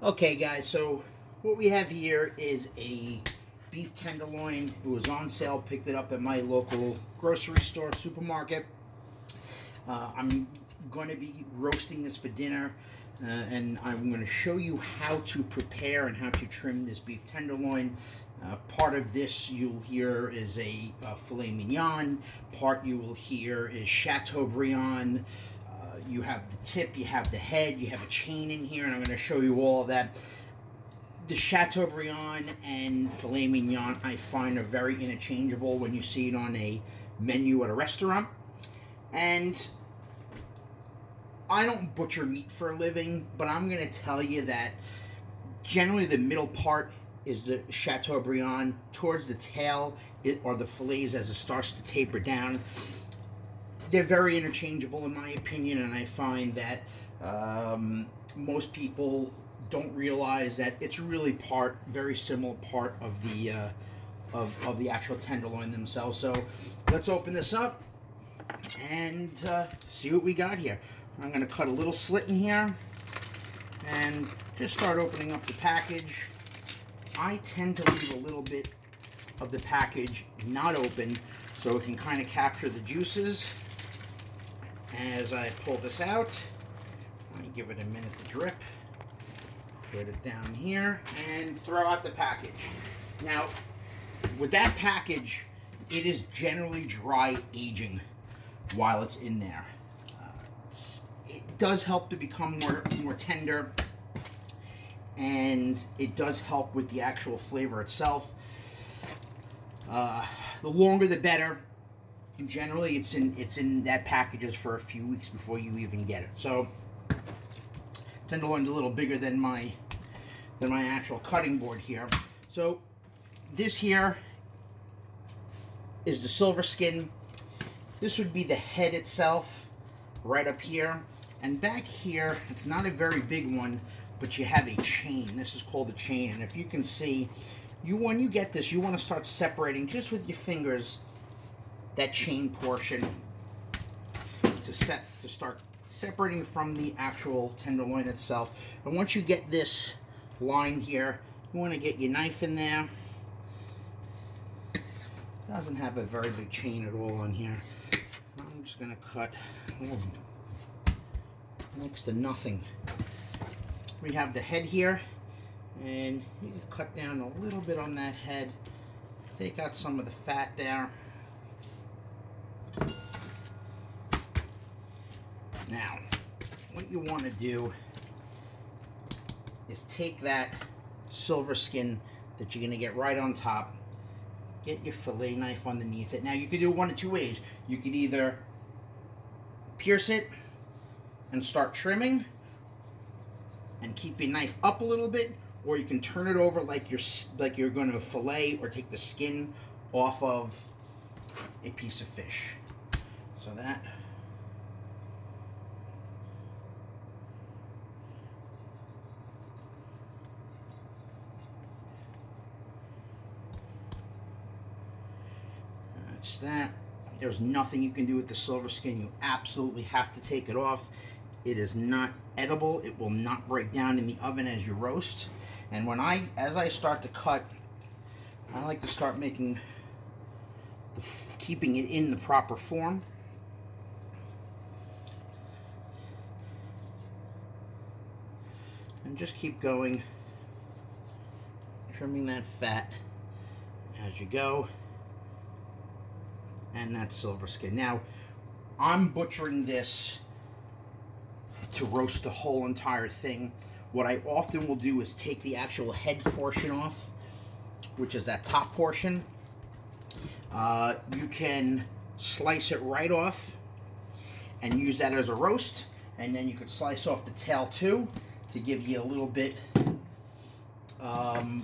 Okay, guys, so what we have here is a beef tenderloin. It was on sale, picked it up at my local grocery store, supermarket. I'm going to be roasting this for dinner, and I'm going to show you how to prepare and how to trim this beef tenderloin. Part of this you'll hear is a filet mignon. Part you will hear is chateaubriand. You have the tip, you have the head, you have a chain in here, and I'm going to show you all of that. The chateaubriand and filet mignon I find are very interchangeable when you see it on a menu at a restaurant. And I don't butcher meat for a living, but I'm going to tell you that generally the middle part is the chateaubriand. Towards the tail are the fillets as it starts to taper down. They're very interchangeable in my opinion, and I find that most people don't realize that it's really very similar part of the actual tenderloin themselves. So let's open this up and see what we got here. I'm going to cut a little slit in here and just start opening up the package. I tend to leave a little bit of the package not open so it can kind of capture the juices. As I pull this out, I give it a minute to drip. Put it down here and throw out the package. Now, with that package, it is generally dry aging while it's in there. It does help to become more tender, and it does help with the actual flavor itself. The longer the better. Generally, it's in that packages for a few weeks before you even get it. So, tenderloin's a little bigger than my actual cutting board here. So, this here is the silver skin. This would be the head itself, right up here, and back here. It's not a very big one, but you have a chain. This is called a chain, and if you can see, when you get this, you want to start separating just with your fingers that chain portion to start separating from the actual tenderloin itself. And once you get this line here, you want to get your knife in there. Doesn't have a very big chain at all on here. I'm just going to cut next to nothing. We have the head here, and you can cut down a little bit on that head, take out some of the fat there. Now, what you want to do is take that silver skin that you're going to get right on top, get your fillet knife underneath it. Now, you could do it one of two ways. You could either pierce it and start trimming and keep your knife up a little bit, or you can turn it over like you're going to fillet or take the skin off of a piece of fish. So that's that. There's nothing you can do with the silver skin. You absolutely have to take it off. It is not edible. It will not break down in the oven as you roast. And as I start to cut, I like to start keeping it in the proper form. And just keep going, trimming that fat as you go. And that silver skin. Now, I'm butchering this to roast the whole entire thing. What I often will do is take the actual head portion off, which is that top portion. You can slice it right off and use that as a roast, and then you could slice off the tail too to give you a little bit of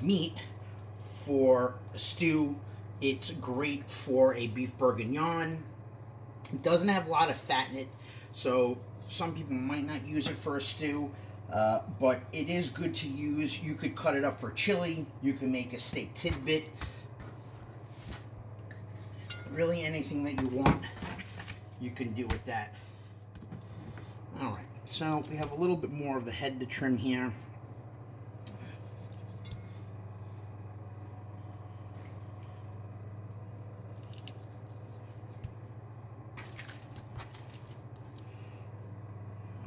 meat for a stew. It's great for a beef bourguignon. It doesn't have a lot of fat in it, so some people might not use it for a stew, but it is good to use. You could cut it up for chili. You can make a steak tidbit. Really anything that you want, you can do with that. All right, So we have a little bit more of the head to trim here.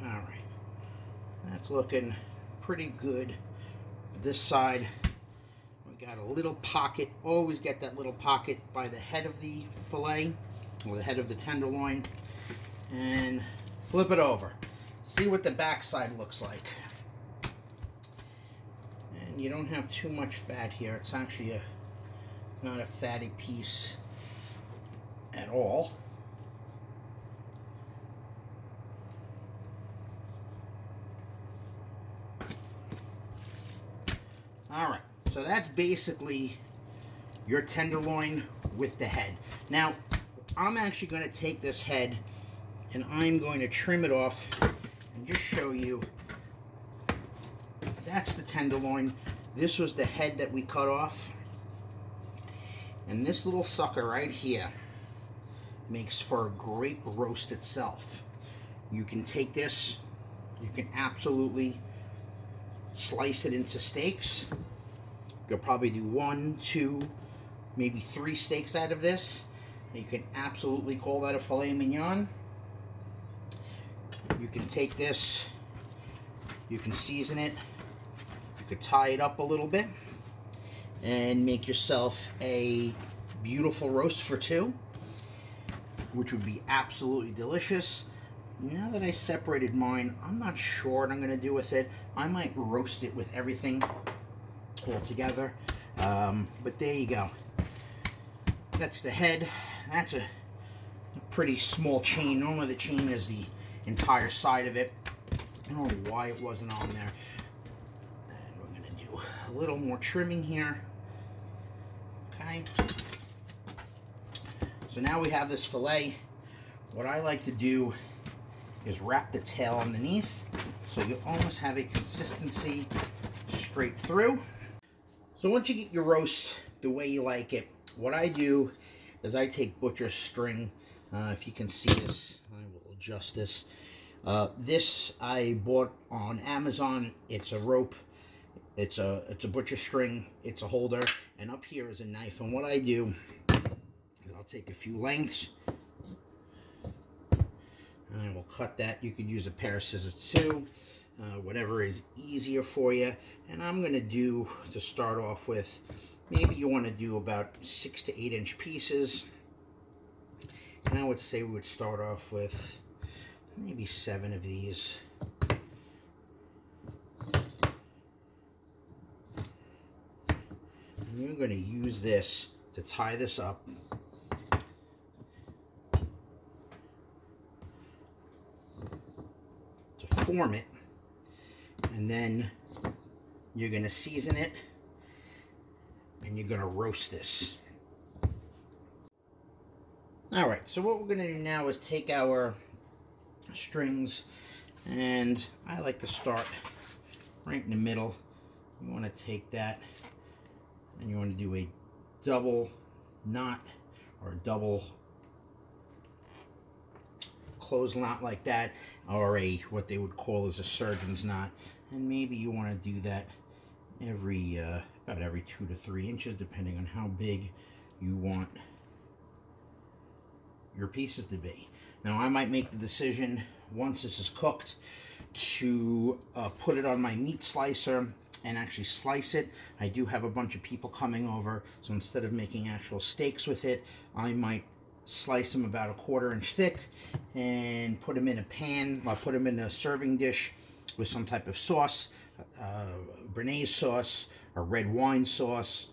Alright, that's looking pretty good. This side, we got a little pocket. Always get that little pocket by the head of the fillet, or the head of the tenderloin, and flip it over. See what the back side looks like. And you don't have too much fat here. It's actually not a fatty piece at all. Alright, so that's basically your tenderloin with the head. Now, I'm actually going to take this head and I'm going to trim it off and just show you. That's the tenderloin. This was the head that we cut off. And this little sucker right here makes for a great roast itself. You can take this, you can absolutely slice it into steaks. You'll probably do 1, 2, maybe 3 steaks out of this. You can absolutely call that a filet mignon. You can take this, you can season it, you could tie it up a little bit and make yourself a beautiful roast for 2, which would be absolutely delicious. Now that I separated mine, I'm not sure what I'm going to do with it. I might roast it with everything all together. But there you go. That's the head. That's a pretty small chain. Normally the chain is the entire side of it. I don't know why it wasn't on there. And we're going to do a little more trimming here. Okay. So now we have this fillet. What I like to do is wrap the tail underneath so you almost have a consistency straight through. So once you get your roast the way you like it, what I do is I take butcher string. If you can see this, I will adjust this. This I bought on Amazon. It's a rope. It's a butcher string. It's a holder, and up here is a knife. And what I do is I'll take a few lengths and I will cut that. You could use a pair of scissors too, whatever is easier for you. And I'm going to do, to start off with, maybe you want to do about 6 to 8 inch pieces. And I would say we would start off with maybe 7 of these. And you're going to use this to tie this up. To form it. And then you're going to season it. And you're going to roast this. Alright, so what we're going to do now is take our strings, and I like to start right in the middle. You want to take that and you want to do a double knot or a double close knot like that, or a what they would call as a surgeon's knot. And maybe you want to do that every about every 2 to 3 inches, depending on how big you want your pieces to be. Now I might make the decision once this is cooked to put it on my meat slicer and actually slice it. I do have a bunch of people coming over, so instead of making actual steaks with it, I might slice them about 1/4 inch thick and put them in a pan. I'll put them in a serving dish with some type of sauce, béarnaise sauce or red wine sauce,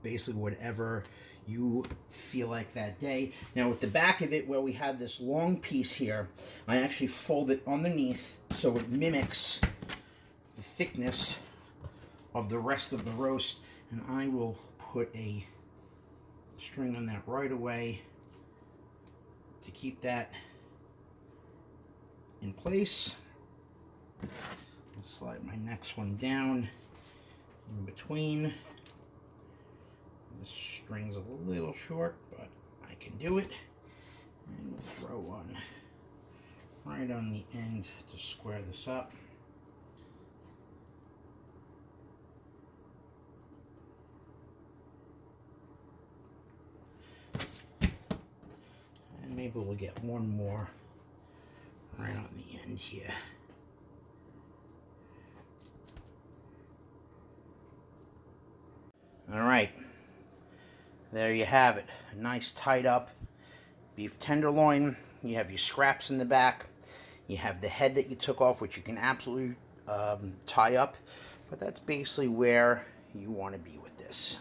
basically whatever you feel like that day. Now with the back of it, where we have this long piece here, I actually fold it underneath so it mimics the thickness of the rest of the roast, and I will put a string on that right away to keep that in place. I'll slide my next one down in between. This string's a little short, but I can do it. And we'll throw one right on the end to square this up. And maybe we'll get one more right on the end here. All right, there you have it. A nice tied up beef tenderloin. You have your scraps in the back. You have the head that you took off, which you can absolutely tie up. But that's basically where you want to be with this.